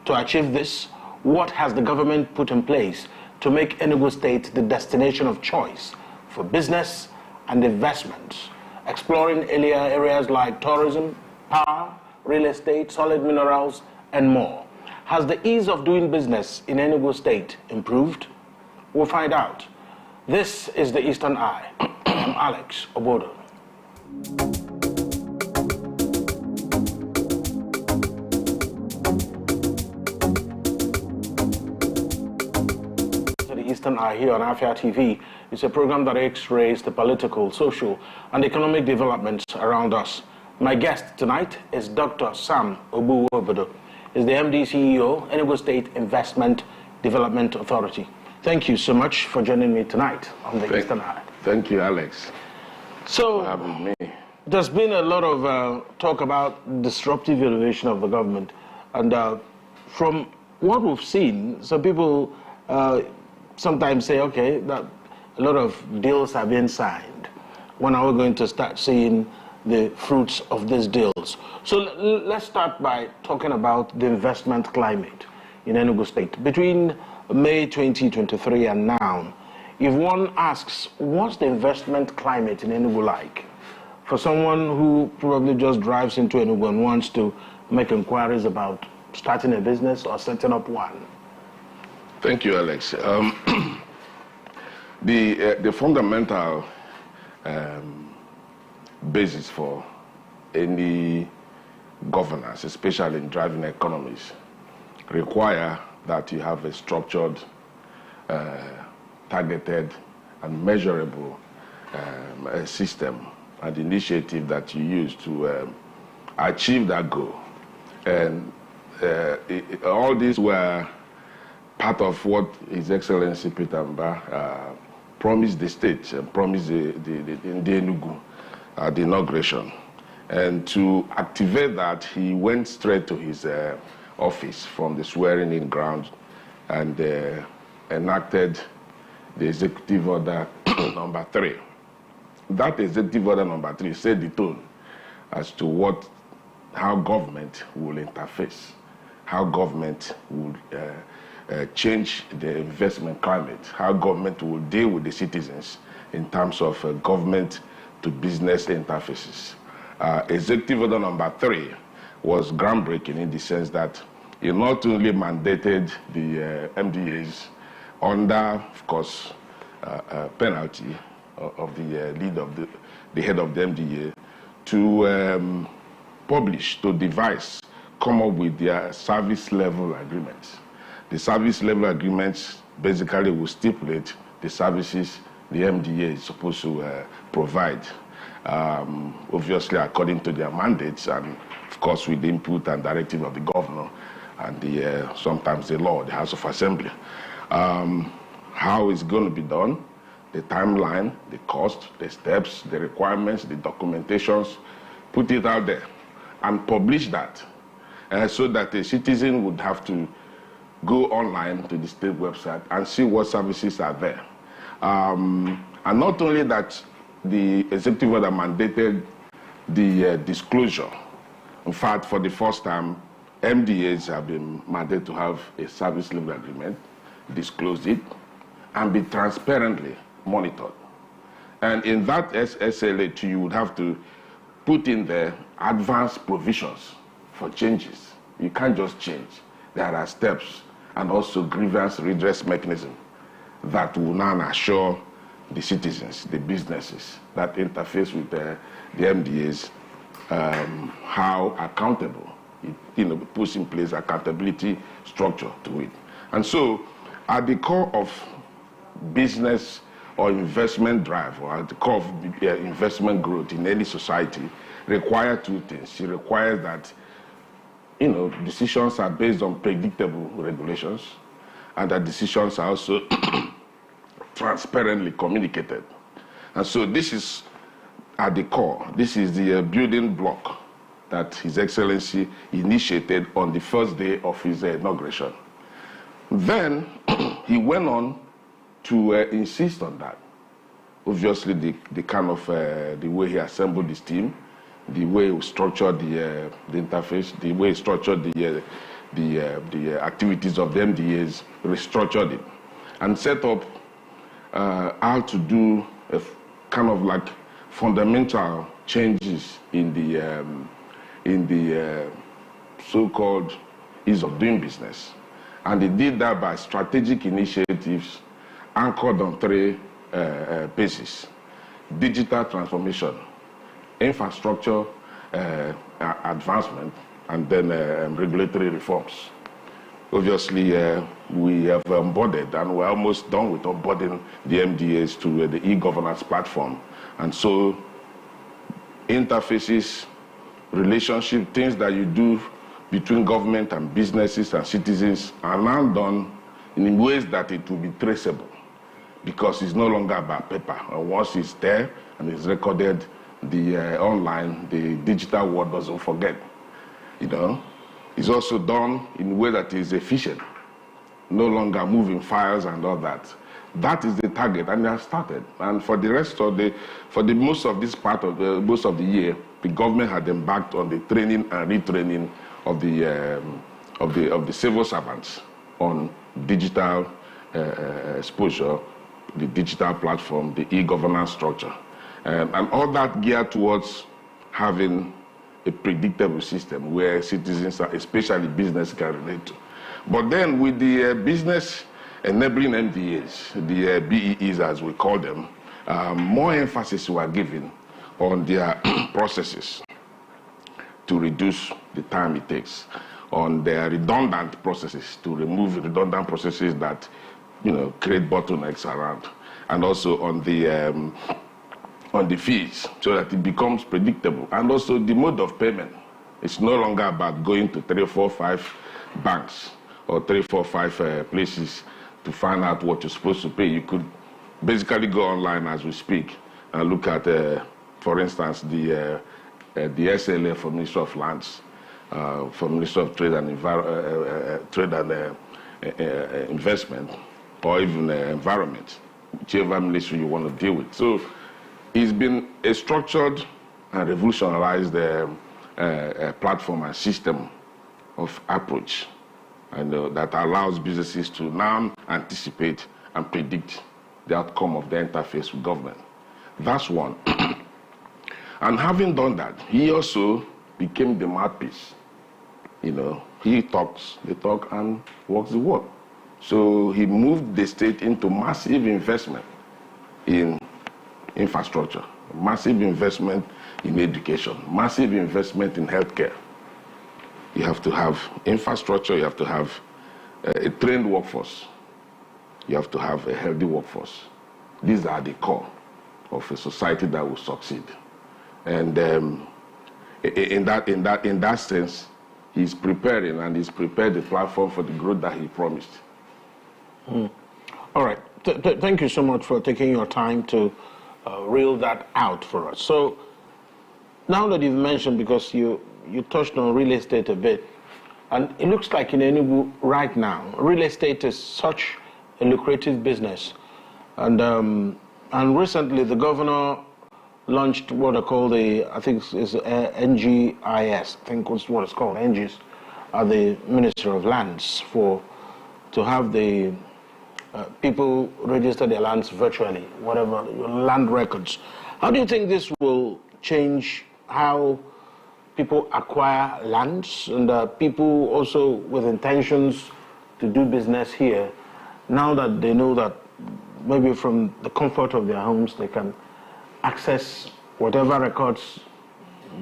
To achieve this, what has the government put in place to make Enugu State the destination of choice for business and investment, exploring areas like tourism, power, real estate, solid minerals, and more? Has the ease of doing business in Enugu State improved? We'll find out. This is the Eastern Eye. I'm Alex Obodo. The Eastern Eye here on Afia TV is a program that x-rays the political, social, and economic developments around us. My guest tonight is Dr. Sam Obodo. He's the MD CEO, Enugu State Investment Development Authority. Thank you so much for joining me tonight on the Eastern Eye. Thank you, Alex. So, for having me. There's been a lot of talk about disruptive innovation of the government. And from what we've seen, some people sometimes say, okay, that a lot of deals have been signed. When are we going to start seeing the fruits of these deals? So let's start by talking about the investment climate in Enugu State. Between May 2023 and now, if one asks, what's the investment climate in Enugu like? For someone who probably just drives into Enugu and wants to make inquiries about starting a business or setting up one. Thank you, Alex. The fundamental basis for any governance, especially in driving economies, require that you have a structured, targeted, and measurable system and initiative that you use to achieve that goal. And all these were part of what His Excellency Peter Mba promised the state, promised the Enugu, the inauguration. And to activate that, he went straight to his office from the swearing-in ground and enacted the Executive Order number 3. That Executive Order number 3 set the tone as to how government will interface, how government will change the investment climate, how government will deal with the citizens in terms of government to business interfaces. Executive Order number 3 was groundbreaking in the sense that it not only mandated the MDAs under, of course, penalty of the lead of the head of the MDA to publish, to devise, come up with their service level agreements. The service level agreements basically will stipulate the services the MDA is supposed to provide, obviously according to their mandates and, of course, with the input and directive of the governor and sometimes the law, the House of Assembly. How it's going to be done, the timeline, the cost, the steps, the requirements, the documentations, put it out there and publish that so that the citizen would have to go online to the state website and see what services are there. And not only that, the executive order mandated the disclosure. In fact, for the first time, MDAs have been mandated to have a service level agreement, disclose it, and be transparently monitored. And in that SLA, you would have to put in there advanced provisions for changes. You can't just change. There are steps and also grievance redress mechanism that will now assure the citizens, the businesses that interface with the MDAs, how accountable, it puts in place accountability structure to it. And so at the core of business or investment drive, or at the core of investment growth in any society, require two things. It requires that decisions are based on predictable regulations, and that decisions are also transparently communicated. And so this is at the core. This is the building block that His Excellency initiated on the first day of his inauguration. Then he went on to insist on that. Obviously, the kind of the way he assembled his team, the way he structured the interface, the way he structured the activities of the MDAs, restructured it, and set up how to do a kind of like fundamental changes in the so-called ease of doing business. And they did that by strategic initiatives anchored on three bases: digital transformation, infrastructure advancement, and then regulatory reforms. Obviously, we have onboarded, and we're almost done with onboarding the MDAs to the e-governance platform. And so interfaces, relationship, things that you do between government and businesses and citizens are now done in ways that it will be traceable, because it's no longer about paper. And once it's there and it's recorded, the online, the digital world doesn't forget. You know, it's also done in a way that is efficient, no longer moving files and all that. That is the target, and they have started. And for the rest of the most of this part of most of the year, the government had embarked on the training and retraining of the civil servants on digital exposure, the digital platform, the e-governance structure, and all that geared towards having a predictable system where citizens, especially business, can relate to. But then with the business enabling MDAs, the BEEs as we call them, more emphasis were given on their processes to reduce the time it takes, on their redundant processes, to remove redundant processes that, you know, create bottlenecks around, and also on the fees, so that it becomes predictable. And also the mode of payment. It's no longer about going to 3, 4, 5 banks or 3, 4, 5 places to find out what you're supposed to pay. You could basically go online as we speak and look at, for instance, the SLA for Ministry of Lands, for Ministry of Trade and Investment, or even Environment, whichever ministry you want to deal with. So it's been a structured and revolutionized platform and system of approach, and that allows businesses to now anticipate and predict the outcome of the interface with government. That's one. And having done that, he also became the mouthpiece. You know, he talks the talk and walks the walk. So he moved the state into massive investment in infrastructure, massive investment in education, massive investment in healthcare. You have to have infrastructure, you have to have a trained workforce, you have to have a healthy workforce. These are the core of a society that will succeed. And in that sense, he's preparing, and he's prepared the platform for the growth that he promised. Mm. All right. Thank you so much for taking your time to reel that out for us. So now that you've mentioned, because you touched on real estate a bit, and it looks like in Enugu right now, real estate is such a lucrative business. And recently the governor launched what are called I think it's NGIS, I think that's what it's called, NGIS, the Ministry of Lands, to have the people register their lands virtually, whatever, land records. How do you think this will change how people acquire lands, and people also with intentions to do business here, now that they know that maybe from the comfort of their homes they can access whatever records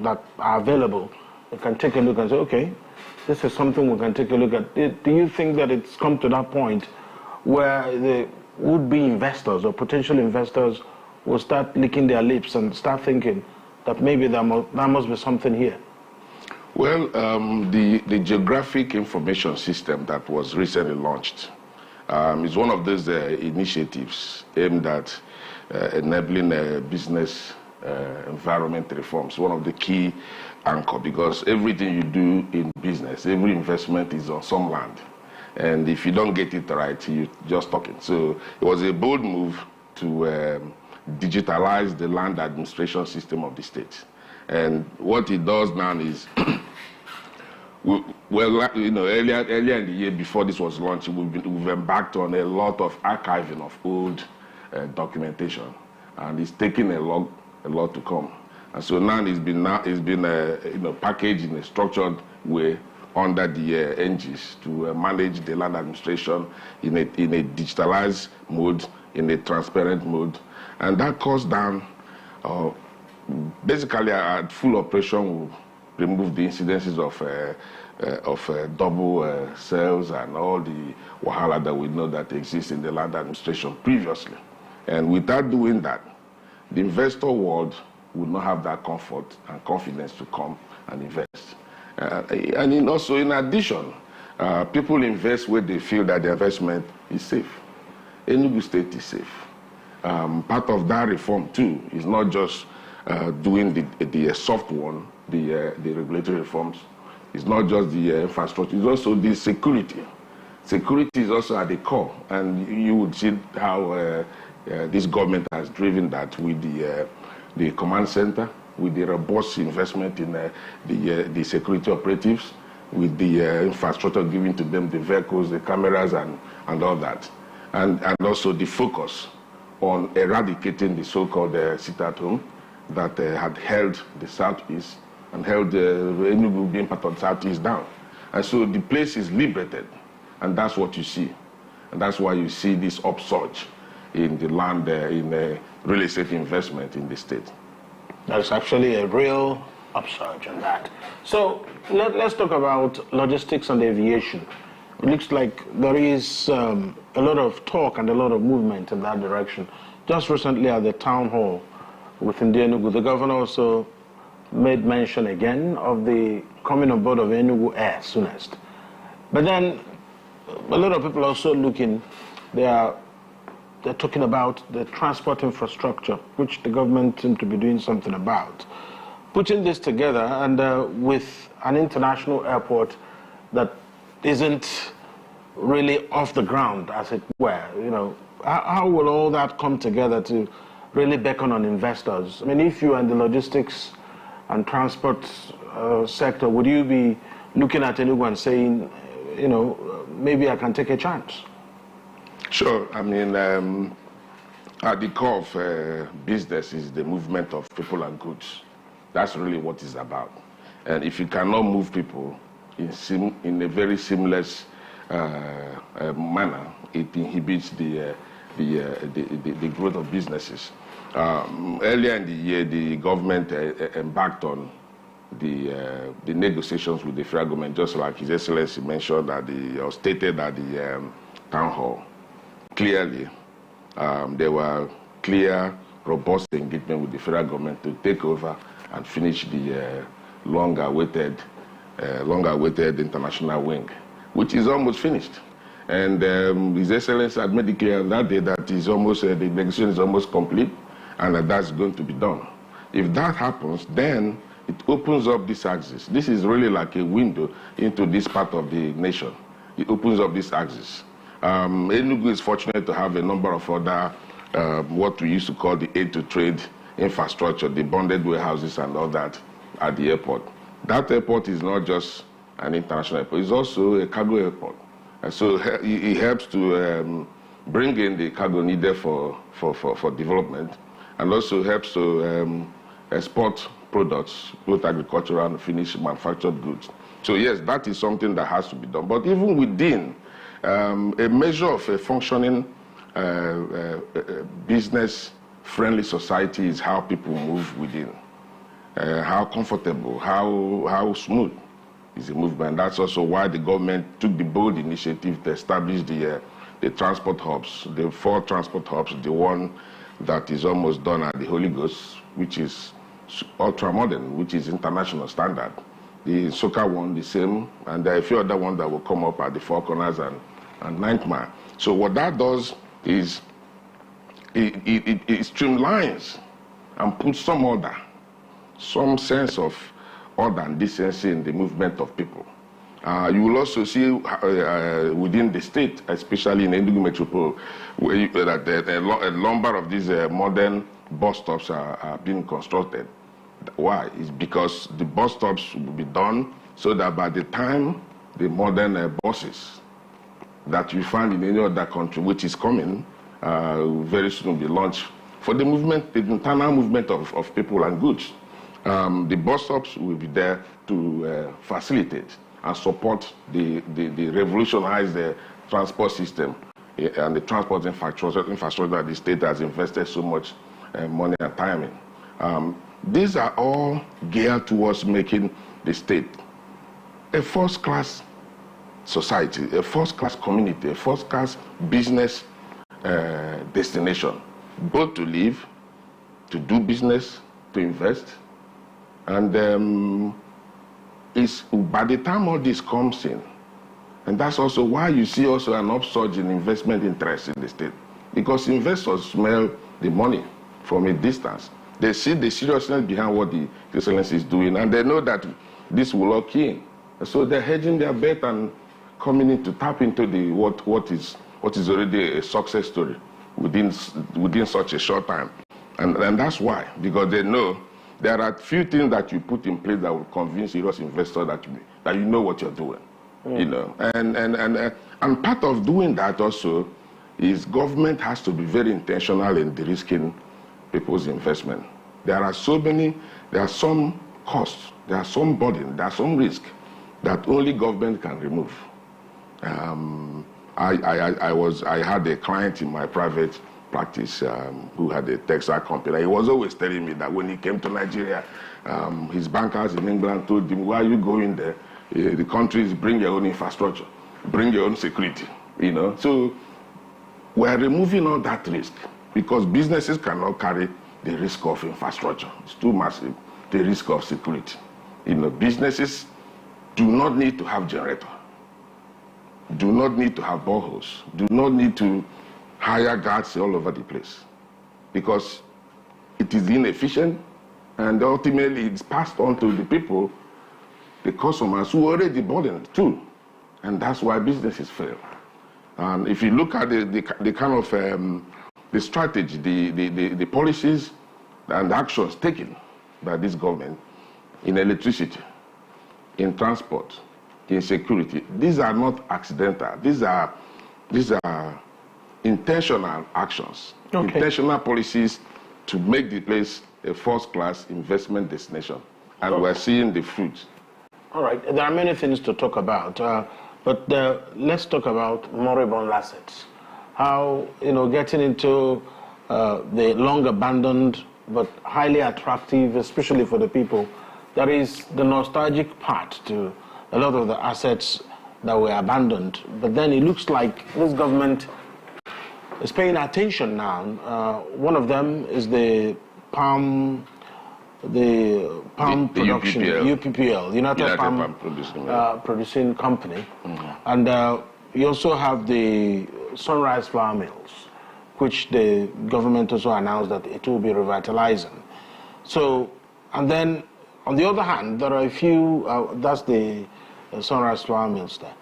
that are available? They can take a look and say, okay, this is something we can take a look at. Do you think that it's come to that point where the would-be investors or potential investors will start licking their lips and start thinking that maybe there must be something here? Well, the geographic information system that was recently launched is one of those initiatives aimed at enabling business environment reforms, one of the key anchor, because everything you do in business, every investment is on some land. And if you don't get it right, you're just talking. So it was a bold move to digitalize the land administration system of the state. And what it does now is well, you know, earlier in the year before this was launched, we've embarked on a lot of archiving of old documentation, and it's taking a lot to come. And so now it's been you know, packaged in a structured way under the NGs to manage the land administration in a digitalized mode, in a transparent mode, and that cuts down. Basically, at full operation, will remove the incidences of double sales and all the wahala that we know that exists in the land administration previously. And without doing that, the investor world would not have that comfort and confidence to come and invest. And also, in addition, people invest where they feel that the investment is safe. Enugu State is safe. Part of that reform, too, is not just doing the soft one, the regulatory reforms. It's not just the infrastructure, it's also the security. Security is also at the core, and you would see how this government has driven that with the command center, with the robust investment in the security operatives, with the infrastructure given to them, the vehicles, the cameras, and all that. And also the focus on eradicating the so-called sit-at-home that had held the Southeast and held Enugu being part of the Southeast down. And so the place is liberated, and that's what you see. And that's why you see this upsurge in the land, in real estate investment in the state. There's actually a real upsurge in that. So let's talk about logistics and aviation. It looks like there is a lot of talk and a lot of movement in that direction. Just recently at the town hall within the Enugu, the governor also made mention again of the coming on board of Enugu Air soonest. But then a lot of people are also looking, they're talking about the transport infrastructure, which the government seems to be doing something about. Putting this together and with an international airport that isn't really off the ground, as it were, you know, how will all that come together to really beckon on investors? I mean, if you are in the logistics and transport sector, would you be looking at Enugu and saying, you know, maybe I can take a chance? Sure. I mean, at the core of business is the movement of people and goods. That's really what it's about. And if you cannot move people in a very seamless manner, it inhibits the growth of businesses. Earlier in the year, the government embarked on the negotiations with the federal government, just like His Excellency mentioned or stated at the town hall. Clearly, there were clear, robust engagement with the federal government to take over and finish the long-awaited international wing, which is almost finished. And His Excellency had made it clear on that day that the negotiation is almost complete, and that's going to be done. If that happens, then it opens up this axis. This is really like a window into this part of the nation. It opens up this axis. Enugu is fortunate to have a number of other, what we used to call the aid-to-trade infrastructure, the bonded warehouses and all that at the airport. That airport is not just an international airport, it's also a cargo airport. And so it helps to bring in the cargo needed for development, and also helps to export products, both agricultural and finished manufactured goods. So yes, that is something that has to be done. But even within, a measure of a functioning business-friendly society is how people move within. How comfortable, how smooth is the movement. That's also why the government took the bold initiative to establish the transport hubs, the 4 transport hubs, the one that is almost done at the Holy Ghost, which is ultra-modern, which is international standard. The Soka one, the same, and there are a few other ones that will come up at the Four Corners and Ninth Mile. So what that does is it streamlines and puts some order, some sense of order and decency in the movement of people. You will also see within the state, especially in Enugu Metropole, where that a number of these modern bus stops are being constructed. Why? It's because the bus stops will be done so that by the time the modern buses that you find in any other country, which is coming very soon, will be launched for the movement, the internal movement of people and goods. The bus stops will be there to facilitate and support the revolutionize the transport system and the transport infrastructure that the state has invested so much money and time in. These are all geared towards making the state a first-class society, a first-class community, a first-class business destination, both to live, to do business, to invest. And by the time all this comes in, and that's also why you see also an upsurge in investment interest in the state, because investors smell the money from a distance. They see the seriousness behind what the Excellency is doing, and they know that this will lock in. So they're hedging their bet and coming in to tap into the what is already a success story within such a short time. And that's why, because they know there are few things that you put in place that will convince serious investors that you know what you're doing. You know, and part of doing that also is government has to be very intentional in de-risking people's investment. There are some costs, there are some burden, there are some risk that only government can remove. I had a client in my private practice who had a textile company. He was always telling me that when he came to Nigeria, his bankers in England told him, "Why are you going there? The country is bring your own infrastructure, bring your own security." You know, so we're removing all that risk because businesses cannot carry the risk of infrastructure. It's too massive. The risk of security. You know, businesses do not need to have generator, do not need to have boreholes, do not need to hire guards all over the place, because it is inefficient, and ultimately it's passed on to the people, the customers who are already burdened too, and that's why businesses fail. And if you look at the kind of the strategy, the policies and actions taken by this government in electricity, in transport, in security, these are not accidental. These are intentional actions, intentional policies to make the place a first-class investment destination, and we're seeing the fruits. All right, there are many things to talk about, but let's talk about moribund assets. How, you know, getting into the long abandoned but highly attractive, especially for the people, there is the nostalgic part to a lot of the assets that were abandoned. But then it looks like this government is paying attention now. One of them is the palm production, UPPL, United Palm Producing Company. Mm-hmm. And you also have the Sunrise Flour Mills, which the government also announced that it will be revitalizing. So, and then on the other hand, there are a few, that's the Sunrise Flour Mills there.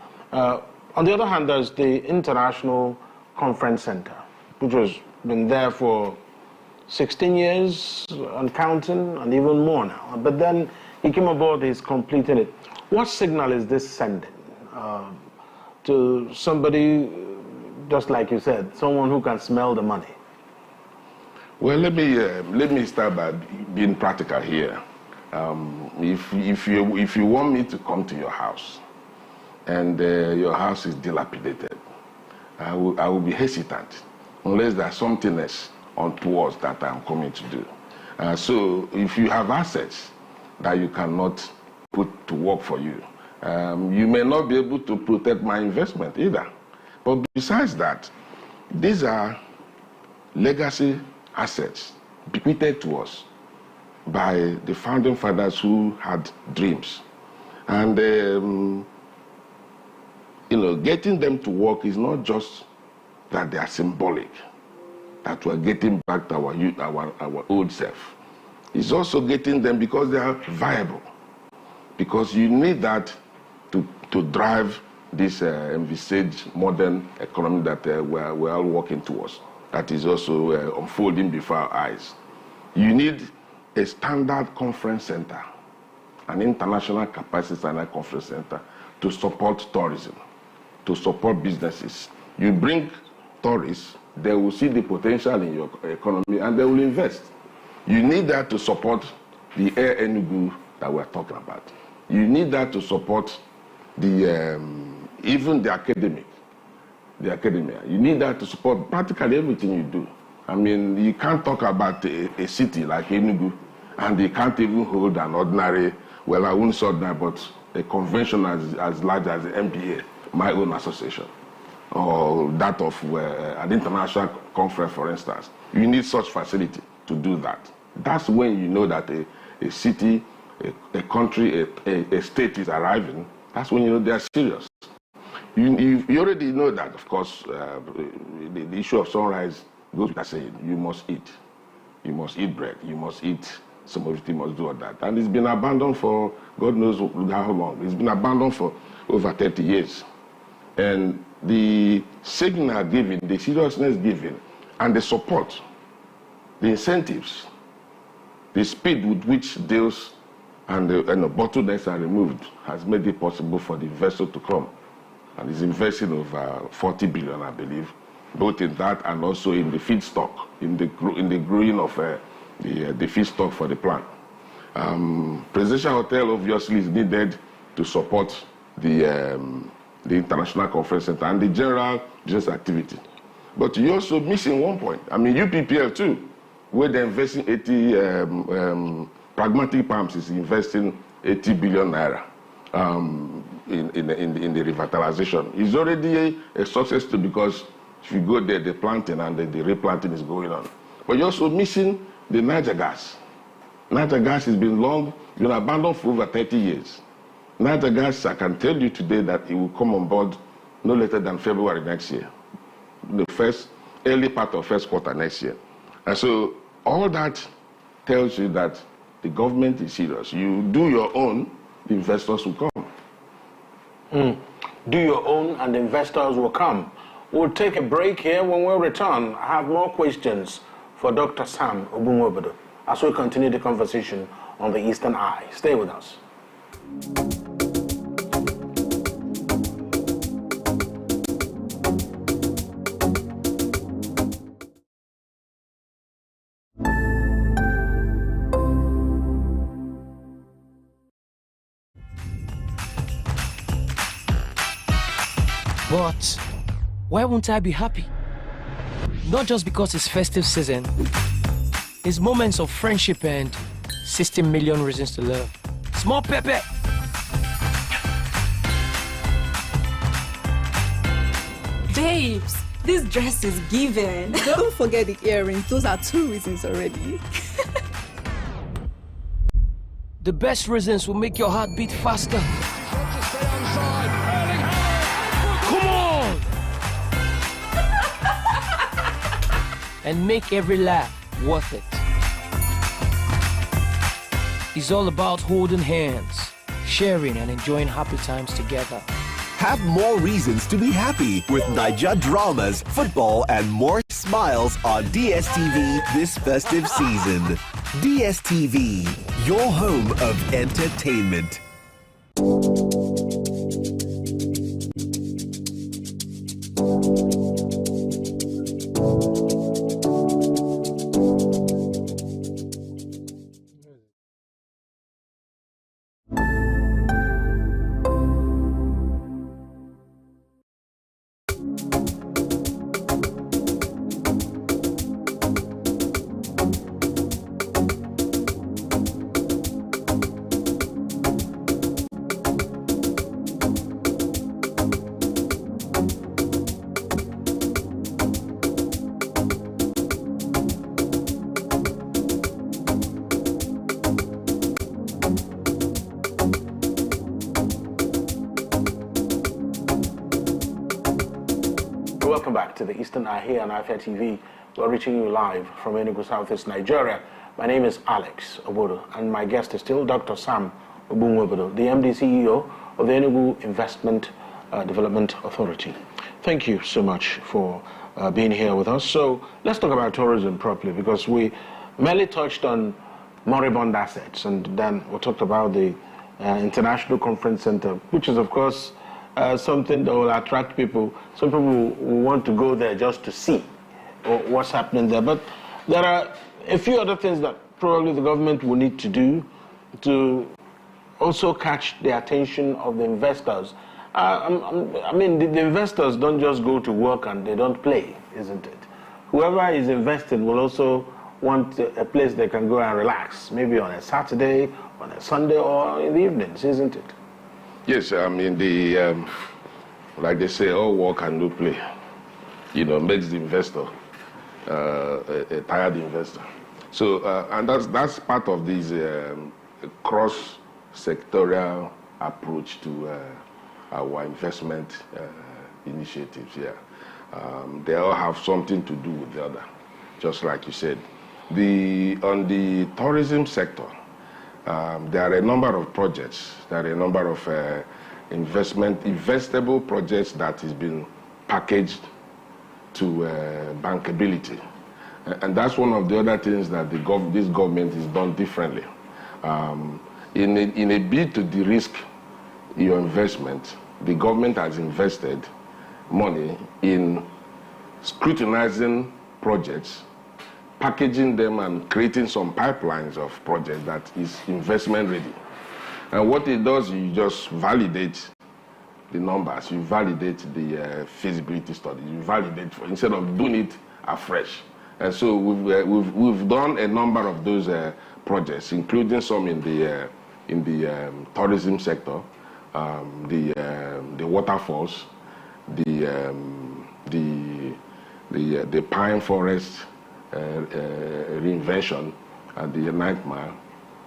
On the other hand, there's the International Conference Center, which has been there for 16 years and counting, and even more now. But then he came aboard, he's completing it. What signal is this sending to somebody, just like you said, someone who can smell the money? Well, let me start by being practical here. If you want me to come to your house and your house is dilapidated, I will be hesitant unless there's something else untoward that I'm coming to do. So if you have assets that you cannot put to work for you, you may not be able to protect my investment either. But besides that, these are legacy assets bequeathed to us by the founding fathers who had dreams. And getting them to work is not just that they are symbolic, that we're getting back to our youth, our old self. It's also getting them because they are viable. Because you need that to drive this envisaged modern economy that we're all working towards, that is also unfolding before our eyes. You need a standard conference center, an international capacity and a conference center to support tourism, to support businesses. You bring tourists, they will see the potential in your economy and they will invest. You need that to support the Air Enugu that we're talking about. You need that to support the even the academia. You need that to support practically everything you do. I mean, you can't talk about a city like Enugu and you can't even hold an ordinary, well, I wouldn't say that, but a convention as large as the MPA, my own association, or that of an international conference, for instance. You need such facility to do that. That's when you know that a city, a country, a state is arriving. That's when you know they are serious. You already know that, of course, the issue of sunrise goes without saying. You must eat. You must eat bread. You must eat some of it, you must do all that. And it's been abandoned for God knows how long. It's been abandoned for over 30 years. And the signal given, the seriousness given, and the support, the incentives, the speed with which deals and the bottlenecks are removed has made it possible for the vessel to come. And it's investing over 40 billion, I believe, both in that and also in the feedstock, in the growing of the feedstock for the plant. Presidential Hotel obviously is needed to support the International Conference Center and the general business activity. But you're also missing one point. I mean, UPPL too, where they're investing 80, Pragmatic Palms is investing 80 billion naira in the revitalization. It's already a success too, because if you go there, the planting and the replanting is going on. But you're also missing the Niger gas. Niger gas has been abandoned for over 30 years. Niger gas, I can tell you today that it will come on board no later than February next year. The early part of first quarter next year. And so all that tells you that the government is serious. You do your own, the investors will come. Do your own and the investors will come. We'll take a break here. When we return, I have more questions for Dr. Sam Obunwobodo as we continue the conversation on the Eastern Eye. Stay with us. But why won't I be happy? Not just because it's festive season. It's moments of friendship and 60 million reasons to love. Small Pepe. Babes, this dress is given. Don't forget the earrings. Those are 2 reasons already. The best reasons will make your heart beat faster. Come on! And make every laugh worth it. It's all about holding hands, sharing and enjoying happy times together. Have more reasons to be happy with Niger dramas, football, and more smiles on DSTV this festive season. DSTV, your home of entertainment. Welcome back to the Eastern Eye here on Afia TV. We're reaching you live from Enugu, Southeast Nigeria. My name is Alex Obodo, and my guest is still Dr. Sam Obunwobodo, the MD CEO of the Enugu Investment Development Authority. Thank you so much for being here with us. So let's talk about tourism properly, because we merely touched on moribund assets, and then we talked about the International Conference Center, which is, of course, something that will attract people. Some people will want to go there just to see what's happening there. But there are a few other things that probably the government will need to do to also catch the attention of the investors. I mean, the investors don't just go to work and they don't play, isn't it? Whoever is investing will also want a place they can go and relax, maybe on a Saturday, on a Sunday, or in the evenings, isn't it? Yes, I mean, like they say, all work and no play, makes the investor a tired investor. So, and that's part of this cross-sectorial approach to our investment initiatives here. They all have something to do with the other, just like you said. On the tourism sector, there are a number of projects, there are a number of investable projects that has been packaged to bankability. And that's one of the other things that this government has done differently. In a bid to de-risk your investment, the government has invested money in scrutinizing projects, packaging them and creating some pipelines of projects that is investment ready. And what it does, you just validate the numbers, you validate the feasibility study, you validate instead of doing it afresh. And so we've done a number of those projects, including some in the tourism sector, the waterfalls, the pine forest reinvention at the 9th Mile,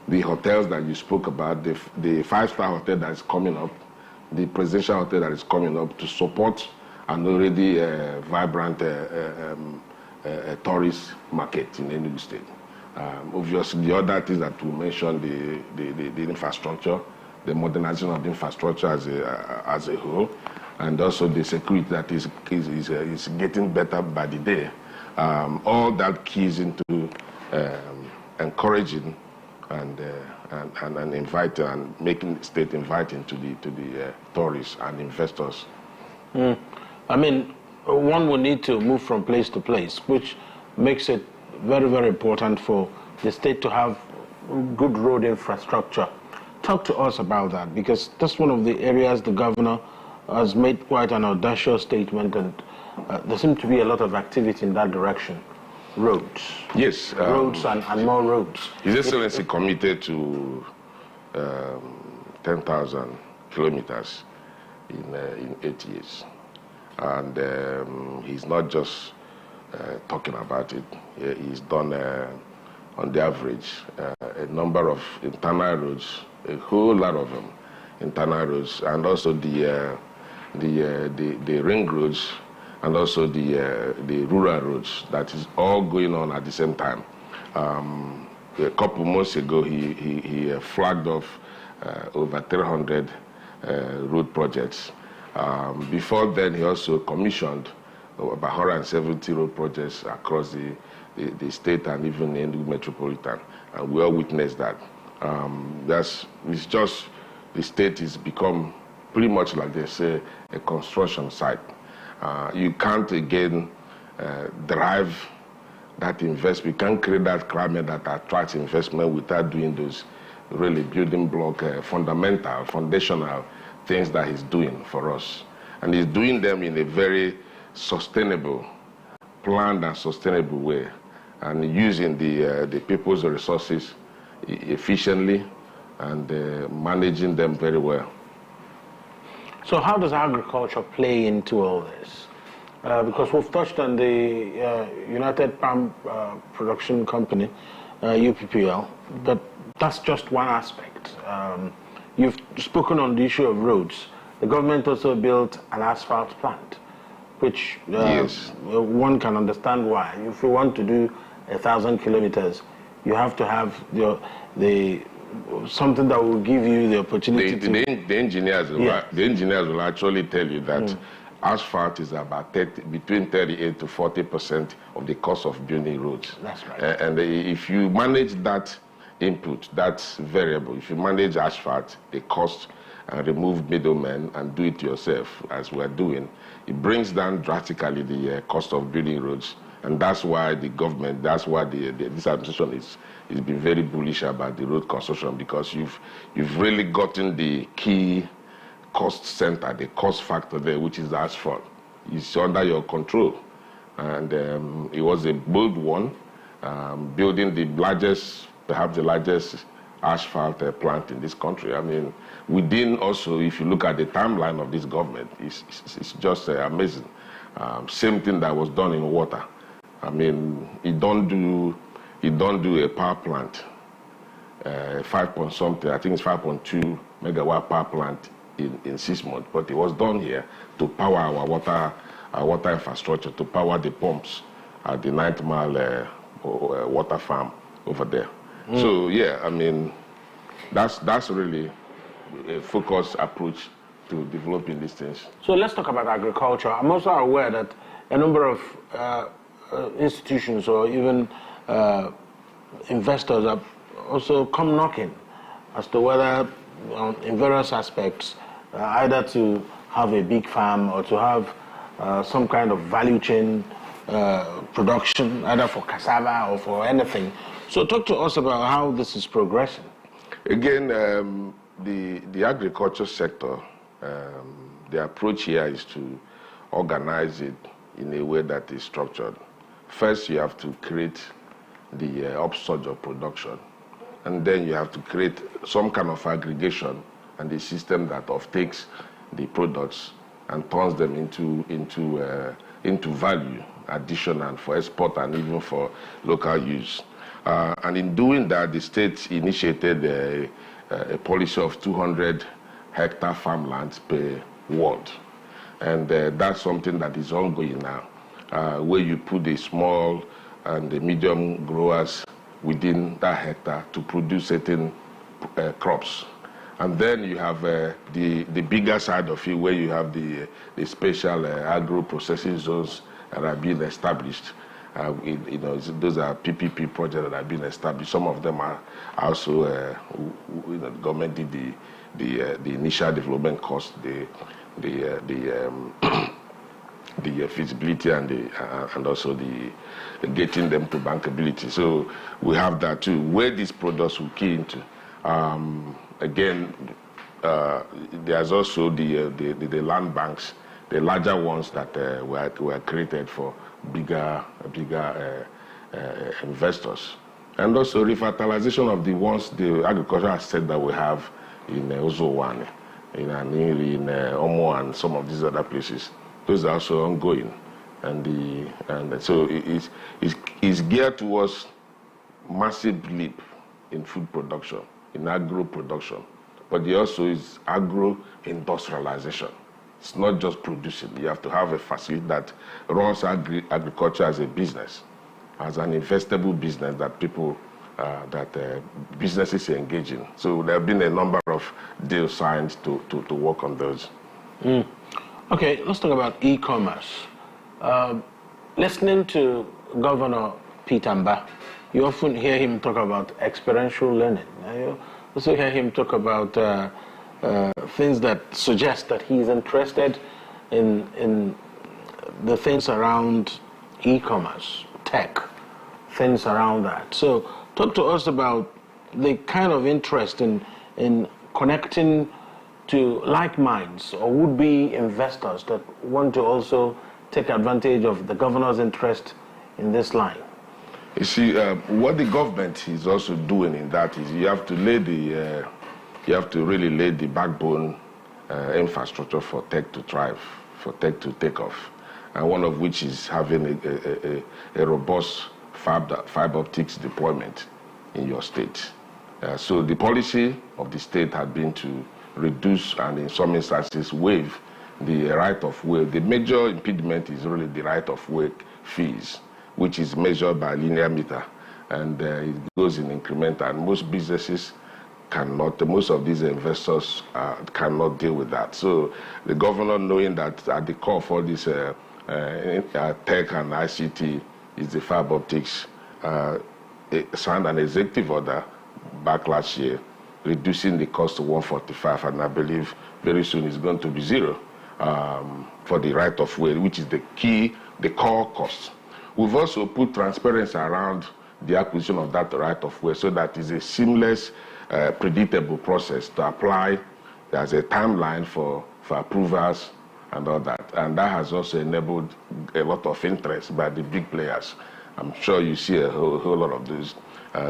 the hotels that you spoke about, the 5-star hotel that is coming up, the presidential hotel that is coming up to support an already vibrant tourist market in Enugu State. Obviously, the other things that we mentioned, the infrastructure, the modernization of the infrastructure as a whole, and also the security that is getting better by the day. All that keys into encouraging and inviting and making the state inviting to the tourists and investors. I mean, one will need to move from place to place, which makes it very, very important for the state to have good road infrastructure. Talk to us about that, because that's one of the areas the governor has made quite an audacious statement, and there seems to be a lot of activity in that direction. Roads. Yes. Roads and more roads. His Excellency committed to 10,000 kilometers in 8 years. And he's not just talking about it. He's done, on the average, a number of internal roads, a whole lot of them, internal roads, and also the ring roads, and also the rural roads. That is all going on at the same time. A couple months ago, he flagged off over 300 road projects. Before then, he also commissioned about 170 road projects across the state and even in the metropolitan, and we all witnessed that. It's just the state has become pretty much, like they say, a construction site. You can't again drive that investment. You can't create that climate that attracts investment without doing those really building block, foundational things that he's doing for us. And he's doing them in a very sustainable, planned and sustainable way, and using the people's resources efficiently and managing them very well. So how does agriculture play into all this? Because we've touched on the United Palm Production Company, UPPL, but that's just one aspect. You've spoken on the issue of roads. The government also built an asphalt plant, which yes, one can understand why. If you want to do 1,000 kilometers, you have to have something that will give you the opportunity the engineers will actually tell you that asphalt is about between 38 to 40% of the cost of building roads. That's right. And if you manage that input, that's variable. If you manage asphalt, the cost, and remove middlemen and do it yourself, as we're doing, it brings down drastically the cost of building roads. And that's why the government, that's why this administration is been very bullish about the road construction, because you've really gotten the key cost center, the cost factor there, which is the asphalt. It's under your control. And it was a bold one, building the largest, perhaps the largest asphalt plant in this country. I mean, within also, if you look at the timeline of this government, it's just amazing. Same thing that was done in water. I mean, it don't do a power plant, 5 point something, I think it's 5.2 megawatt power plant in 6 months, but it was done here to power our water infrastructure, to power the pumps at the 9th Mile water farm over there. So yeah, I mean, that's really a focused approach to developing these things. So let's talk about agriculture. I'm also aware that a number of institutions or even investors have also come knocking as to whether, in various aspects, either to have a big farm or to have some kind of value chain production, either for cassava or for anything. So talk to us about how this is progressing. Again, the agriculture sector, the approach here is to organize it in a way that is structured. First, you have to create the upsurge of production, and then you have to create some kind of aggregation and the system that offtakes the products and turns them into value addition and for export and even for local use. And in doing that, the state initiated a policy of 200 hectare farmlands per ward. And that's something that is ongoing now, where you put the small and the medium growers within that hectare to produce certain crops. And then you have the bigger side of it, where you have the special agro-processing zones that are being established. Those are PPP projects that have been established. Some of them are also, the government did the initial development cost, the feasibility and also the getting them to bankability. So we have that too. Where these products will key into, again, there's also the land banks, the larger ones that were created for bigger investors, and also revitalization of the ones the agriculture has said that we have in Ozowane, in Aniri, in Omo, and some of these other places. Those are also ongoing, and so it's geared towards massive leap in food production, in agro production, but it also is agro industrialization. It's not just producing. You have to have a facility that runs agriculture as a business, as an investable business that people, businesses engage in. So there have been a number of deals signed to work on those. Okay, let's talk about e-commerce. Listening to Governor Peter Mba, you often hear him talk about experiential learning. You also hear him talk about things that suggest that he's interested in the things around e-commerce, tech, things around that. So talk to us about the kind of interest in connecting to like minds or would-be investors that want to also take advantage of the governor's interest in this line. You see, what the government is also doing in that is you have to really lay the backbone infrastructure for tech to thrive, for tech to take off, and one of which is having a robust fiber optics deployment in your state. So the policy of the state had been to reduce and in some instances waive the right of way. The major impediment is really the right of way fees, which is measured by linear meter, and it goes in increment, and most businesses cannot, most of these investors cannot deal with that. So the governor, knowing that at the core of all this tech and ICT is the fiber optics, signed an executive order back last year, reducing the cost to 145, and I believe very soon it's going to be zero for the right-of-way, which is the core cost. We've also put transparency around the acquisition of that right-of-way so that it's a seamless, predictable process to apply. There's a timeline for approvals and all that. And that has also enabled a lot of interest by the big players. I'm sure you see a whole lot of this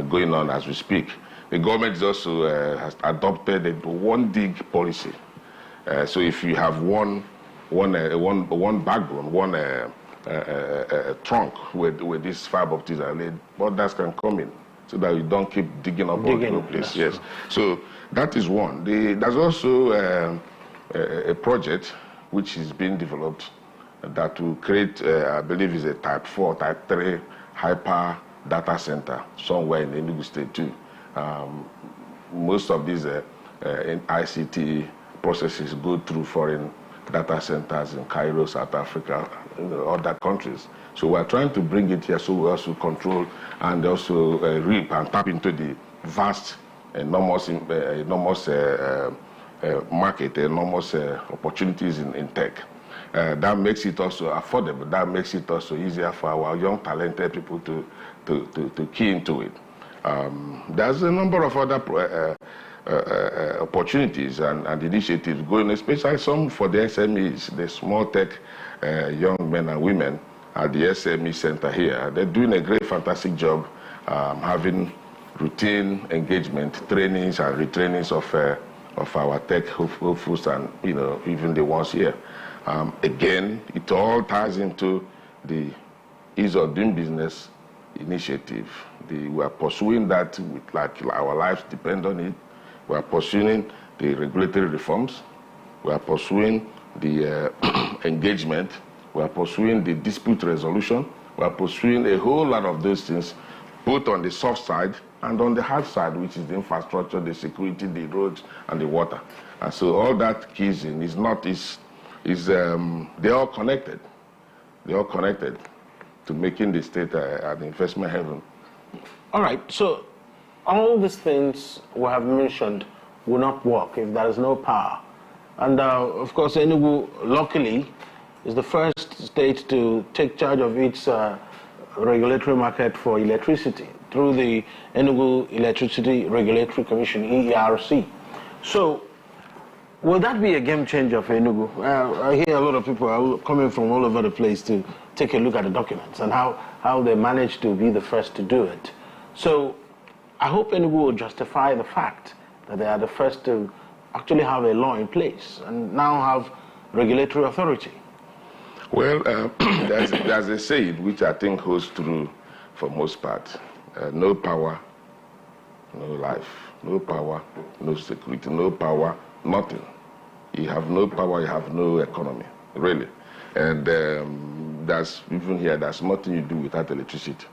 going on as we speak. The government is also has adopted a one dig policy. So if you have one backbone, one trunk where these fiber optics are laid, others can come in so that you don't keep digging up all the place. Yes. So that is one. There's also a project which is being developed that will create, I believe, is a type 4, type 3 hyper data center somewhere in Enugu State too. Most of these ICT processes go through foreign data centers in Cairo, South Africa, other countries. So we're trying to bring it here so we also control and also reap and tap into the vast, enormous market, enormous opportunities in tech. That makes it also affordable. That makes it also easier for our young, talented people to key into it. There's a number of other opportunities and initiatives going, especially some for the SMEs, the small tech young men and women at the SME Center here. They're doing a great, fantastic job having routine engagement, trainings and retrainings of our tech hopefuls and even the ones here. Again, it all ties into the ease of doing business initiative. We are pursuing that with like our lives depend on it. We are pursuing the regulatory reforms. We are pursuing the engagement. We are pursuing the dispute resolution. We are pursuing a whole lot of those things, both on the soft side and on the hard side, which is the infrastructure, the security, the roads, and the water. And so all that keys in they're all connected. They're all connected to making the state an investment haven. All right, so all these things we have mentioned will not work if there is no power. And of course, Enugu, luckily, is the first state to take charge of its regulatory market for electricity through the Enugu Electricity Regulatory Commission, EERC. So, will that be a game changer for Enugu? I hear a lot of people are coming from all over the place to take a look at the documents and how they managed to be the first to do it. So, I hope Enugu will justify the fact that they are the first to actually have a law in place and now have regulatory authority. Well, there's a saying which I think holds true for most part. No power, no life. No power, no security. No power, nothing. You have no power, you have no economy, really. And that's even here, there's nothing you do without electricity.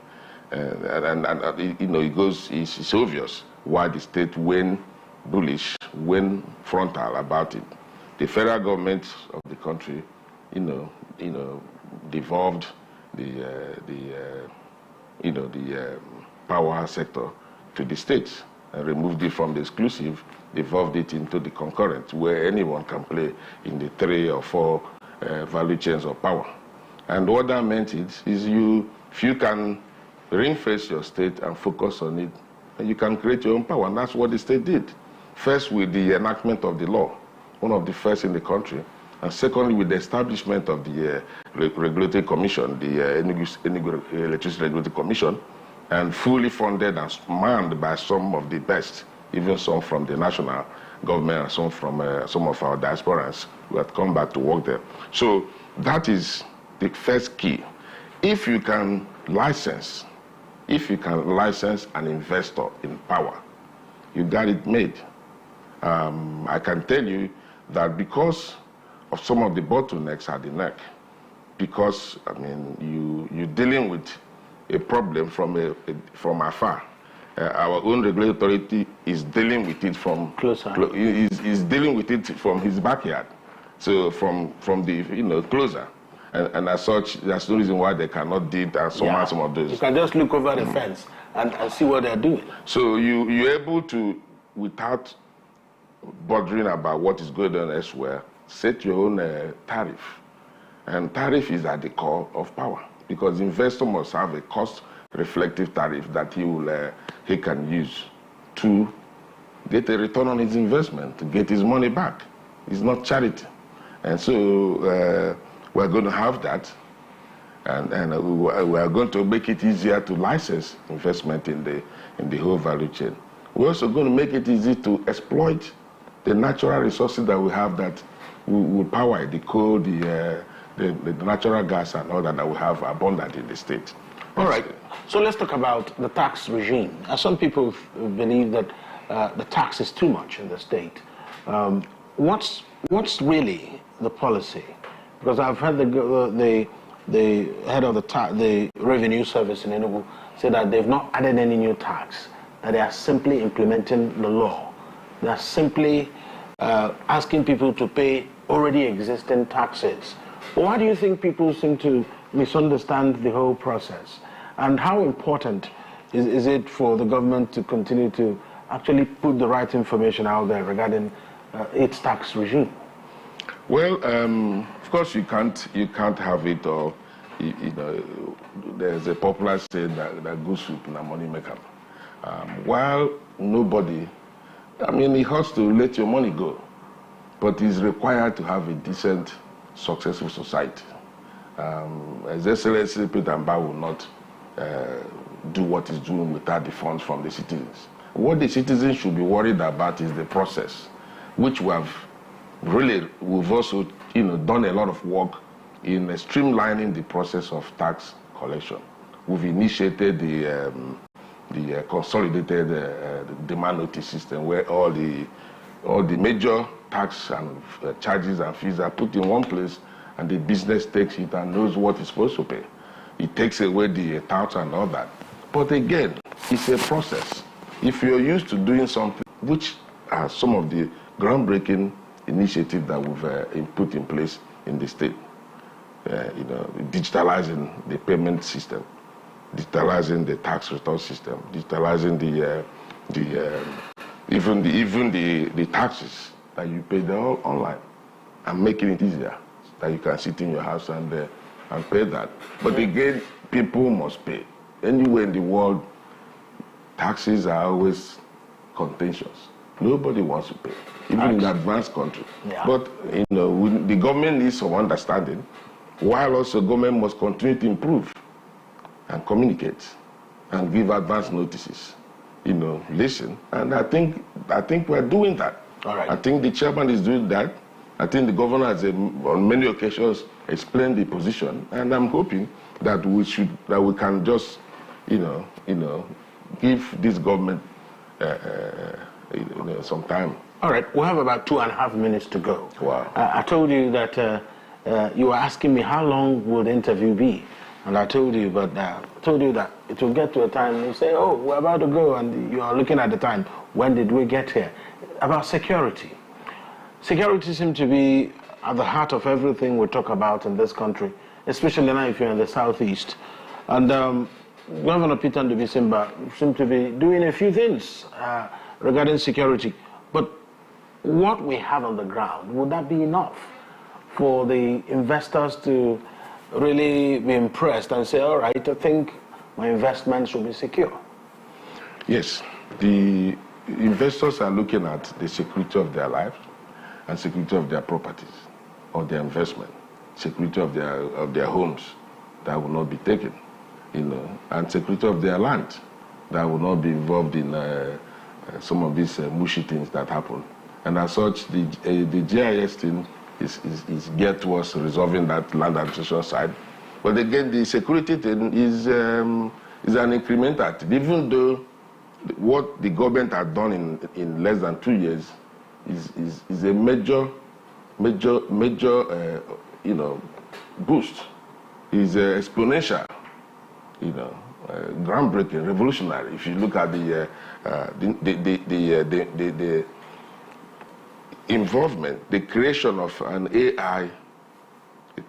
It's obvious why the state went bullish, went frontal about it. The federal government of the country, devolved the power sector to the states and removed it from the exclusive, devolved it into the concurrent, where anyone can play in the 3 or 4 value chains of power. And what that meant is if you can ring-fence your state and focus on it, and you can create your own power. And that's what the state did. First, with the enactment of the law, one of the first in the country. And secondly, with the establishment of the Regulatory Commission, the Enugu Electricity Regulatory Commission, and fully funded and manned by some of the best, even some from the national government and some from some of our diasporans who had come back to work there. So that is the first key. If you can license an investor in power, you got it made. I can tell you that because of some of the bottlenecks at the neck, because you're dealing with a problem from afar. Our own regulatory authority is dealing with it from closer. Is dealing with it from his backyard, so from the closer, And as such, there's no reason why they cannot do it and some some of those. You can just look over the fence and see what they're doing. So you're able to, without bothering about what is going on elsewhere, set your own tariff. And tariff is at the core of power, because the investor must have a cost-reflective tariff that he can use to get a return on his investment, to get his money back. It's not charity. And so we're going to have that, and we are going to make it easier to license investment in the whole value chain. We're also going to make it easy to exploit the natural resources that we have that will power the coal, the natural gas and all that we have abundant in the state. All right. So let's talk about the tax regime. Some people believe that the tax is too much in the state. What's really the policy? Because I've heard the head of the revenue service in Enugu say that they've not added any new tax, that they are simply implementing the law. They are simply asking people to pay already existing taxes. Why do you think people seem to misunderstand the whole process? And how important is it for the government to continue to actually put the right information out there regarding its tax regime? Well, of course you can't have it all. You know, there's a popular saying that good soup na money maker. While nobody, I mean, it has to let your money go, but it's required to have a decent, successful society. As Excellency Peter Mba will not do what he's doing without the funds from the citizens. What the citizens should be worried about is the process, which we've also done a lot of work in streamlining the process of tax collection. We've initiated the consolidated demand notice system, where all the major tax and charges and fees are put in one place, and the business takes it and knows what it's supposed to pay. It takes away the touts and all that. But again, it's a process. If you're used to doing something, which are some of the groundbreaking initiatives that we've put in place in the state, digitalizing the payment system, digitalizing the tax return system, digitalizing even the taxes that you pay, they're all online, and making it easier that you can sit in your house and pay that. But again, people must pay. Anywhere in the world, taxes are always contentious. Nobody wants to pay, even in advanced countries. Yeah. But the government needs some understanding, while also government must continue to improve and communicate and give advance notices. Listen. And I think we're doing that. All right. I think the chairman is doing that. I think the governor has, on many occasions, explained the position, and I'm hoping that we can just, give this government some time. All right, we have about 2.5 minutes to go. Wow. I told you that you were asking me how long will the interview be, and I told you that it will get to a time you say, oh, we're about to go, and you are looking at the time. When did we get here? About security. Security seems to be at the heart of everything we talk about in this country, especially now if you're in the southeast. And Governor Peter Ndubisimba seems to be doing a few things regarding security. But what we have on the ground, would that be enough for the investors to really be impressed and say, all right, I think my investments will be secure? Yes, the investors are looking at the security of their lives and security of their properties or their investment, security of their homes that will not be taken, and security of their land that will not be involved in some of these mushy things that happen. And as such, the GIS thing is geared towards resolving that land administration side. But again, the security thing is an incremental thing. Even though what the government has done in less than 2 years is a major boost. Is exponential, groundbreaking, revolutionary. If you look at the involvement, the creation of an AI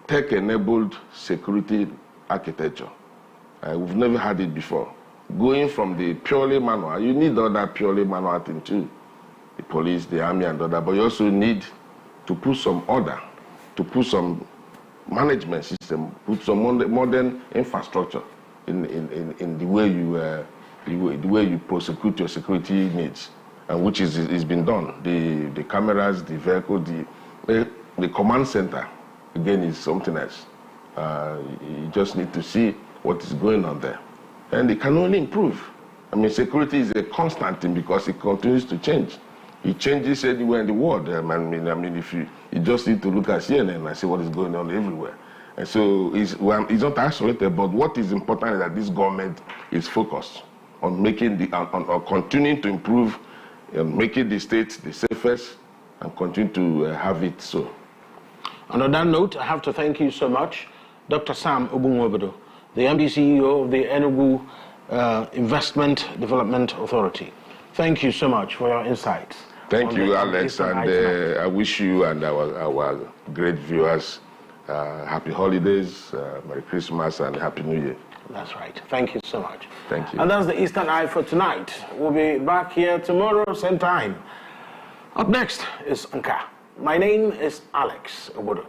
tech-enabled security architecture. We've never had it before. Going from the purely manual, you need other purely manual thing too. The police, the army and other, but you also need to put some order, to put some management system, put some modern infrastructure in the way you prosecute your security needs, and which is been done. The cameras, the vehicle, the command center, again, is something else. You just need to see what is going on there, and it can only improve. I mean, security is a constant thing because it continues to change. It changes anywhere in the world. I mean, if you just need to look at CNN and see what is going on everywhere. And so it's not isolated, but what is important is that this government is focused on on continuing to improve, making the state the safest, and continue to have it so. And on that note, I have to thank you so much, Dr. Sam Obunwobodo, the MD CEO of the Enugu Investment Development Authority. Thank you so much for your insights. Thank you, Alex, and I wish you and our great viewers happy holidays, Merry Christmas, and Happy New Year. That's right. Thank you so much. Thank you. And that's the Eastern Eye for tonight. We'll be back here tomorrow, same time. Up next is Nka. My name is Alex Obodo.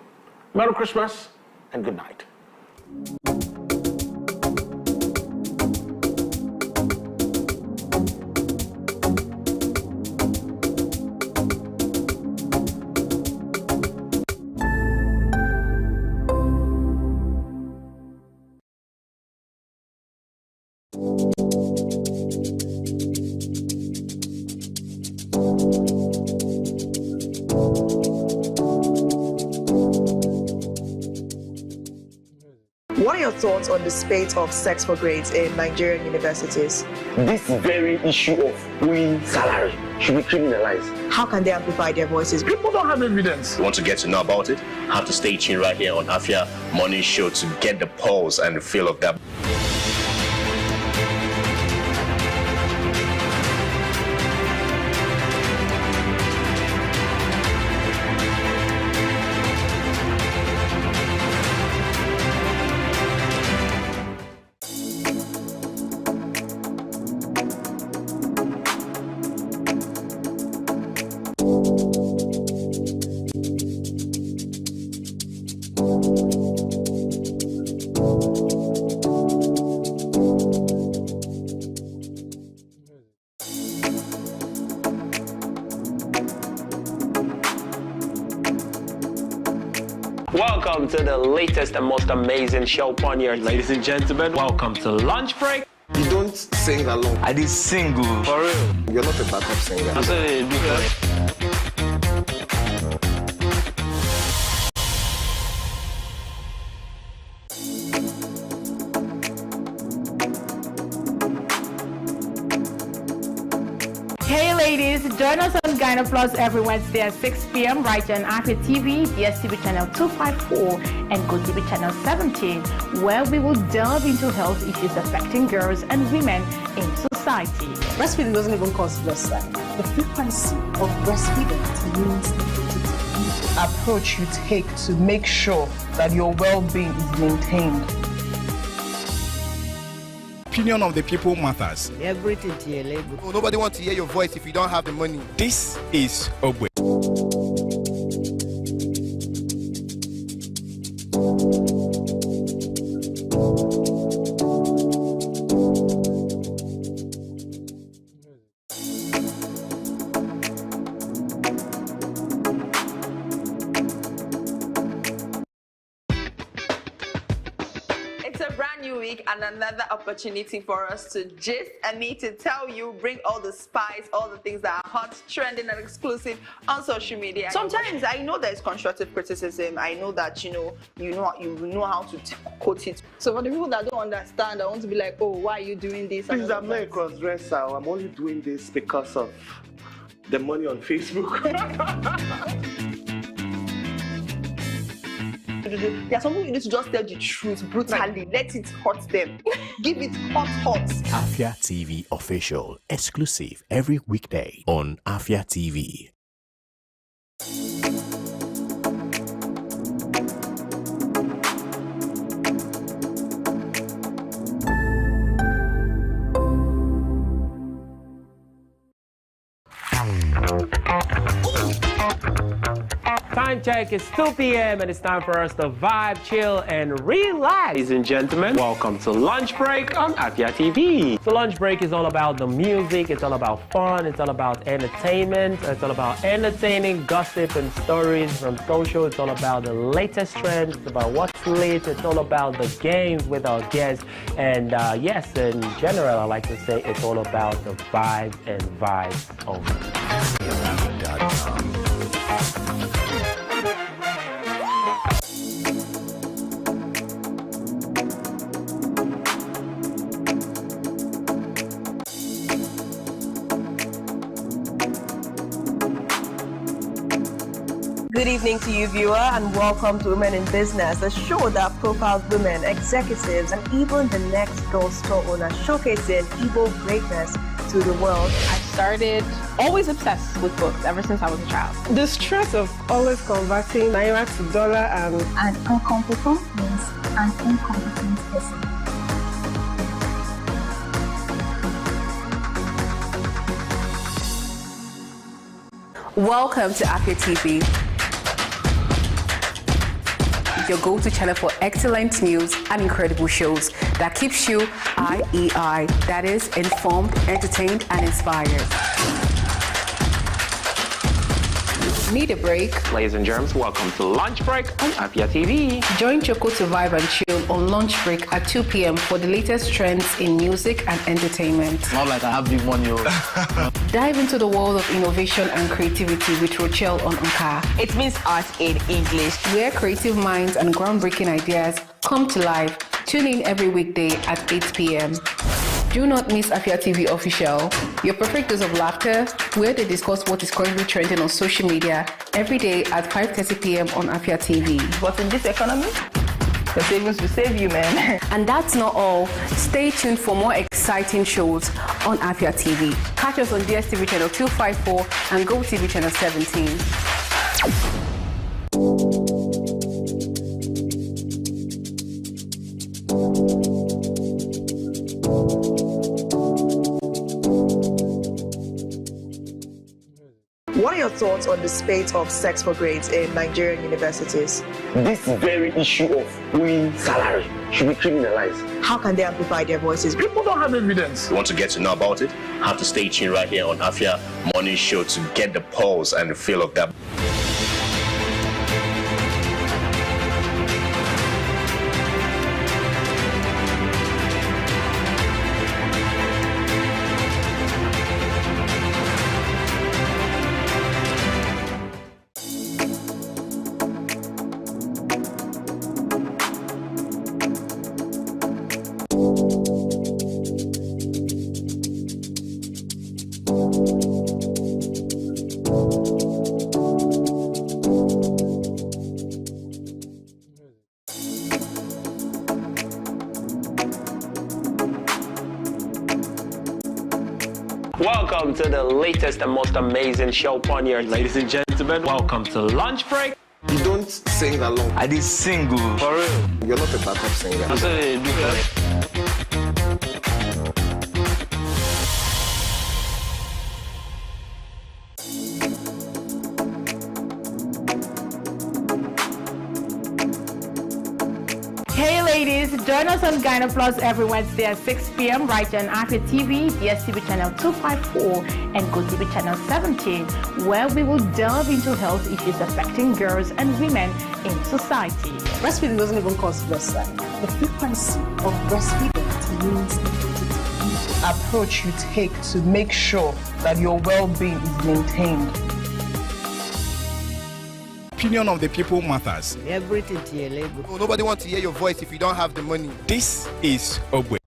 Merry Christmas and good night. What are your thoughts on the spate of sex for grades in Nigerian universities? This very issue of owing salary should be criminalized. How can they amplify their voices? People don't have evidence. Want to get to know about it? Have to stay tuned right here on Afia Morning Show to get the pulse and the feel of that. Welcome to the latest and most amazing show on your ladies and gentlemen. Welcome to Lunch Break. You don't sing along. I did single. For real. You're not a backup singer. That's what it is. Hey ladies, join us on Gyno Plus every Wednesday at 6 p.m. right on Afia TV, DSTV channel 254 and GoTV channel 17, where we will delve into health issues affecting girls and women in society. Breastfeeding doesn't even cause breast size. The frequency of breastfeeding means the approach you take to make sure that your well-being is maintained. Opinion of the people matters. Everything to your label. Oh, nobody wants to hear your voice if you don't have the money. This is Ogwe. And another opportunity for us to gist and me to tell you, bring all the spice, all the things that are hot, trending, and exclusive on social media. Sometimes I know there's constructive criticism. I know that you know how to quote it. So for the people that don't understand, I want to be like, oh, why are you doing this? Please, I'm not a cross-dresser. I'm only doing this because of the money on Facebook. There are some people you need to just tell the truth brutally. Let it hurt them. Give it hot. Afia TV official, exclusive every weekday on Afia TV. check. It's 2 p.m. and it's time for us to vibe, chill, and relax. Ladies and gentlemen, welcome to Lunch Break on Afia TV. So Lunch Break is all about the music, it's all about fun, it's all about entertainment, it's all about entertaining gossip and stories from social, it's all about the latest trends, it's about what's lit, it's all about the games with our guests, and yes, in general, I like to say it's all about the vibes and vibes only. Good evening to you, viewer, and welcome to Women in Business, a show that profiles women, executives, and even the next door store owner, showcasing Igbo greatness to the world. I started always obsessed with books ever since I was a child. The stress of always converting naira to dollar and... An incompetent means an incompetent person. Welcome to Afia TV, your go-to channel for excellent news and incredible shows that keeps you IEI, that is, informed, entertained, and inspired. Need a break? Ladies and germs, welcome to Lunch Break on Afia TV. Join Choco to vibe and chill on Lunch Break at 2 p.m. for the latest trends in music and entertainment. Not like I have big money. Dive into the world of innovation and creativity with Rochelle on Unka. It means art in English. Where creative minds and groundbreaking ideas come to life. Tune in every weekday at 8 p.m. Do not miss Afia TV Official, your perfect dose of laughter, where they discuss what is currently trending on social media every day at 5:30 p.m. on Afia TV. But in this economy, the savings will save you, man. And that's not all. Stay tuned for more exciting shows on Afia TV. Catch us on DSTV channel 254 and GoTV channel 17. What are your thoughts on the spate of sex for grades in Nigerian universities? This very issue of owing salary should be criminalized. How can they amplify their voices? People don't have evidence. You want to get to know about it? Have to stay tuned right here on Afia Morning Show to get the pulse and the feel of that. Welcome to the latest and most amazing show on here. Ladies and gentlemen, welcome to Lunch Break. You don't sing along. I did single. For real. You're not a backup singer. That's what they do. Hey ladies, join us on Gyno Plus every Wednesday at 6 p.m. right on Afia TV, DSTV channel 254 and GoTV channel 17, where we will delve into health issues affecting girls and women in society. Breastfeeding doesn't even cause breast size. The frequency of breastfeeding means the approach you take to make sure that your well-being is maintained. Opinion of the people matters. Everything to your leg. Oh, nobody wants to hear your voice if you don't have the money. This is Ogwe.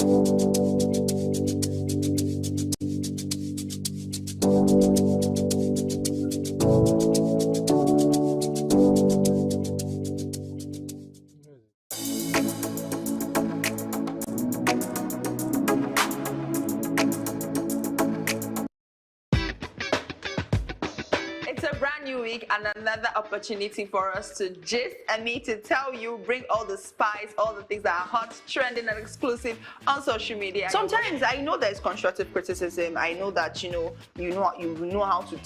And another opportunity for us to gist and me to tell you, bring all the spice, all the things that are hot, trending, and exclusive on social media. Sometimes I know there's constructive criticism. I know that you know how to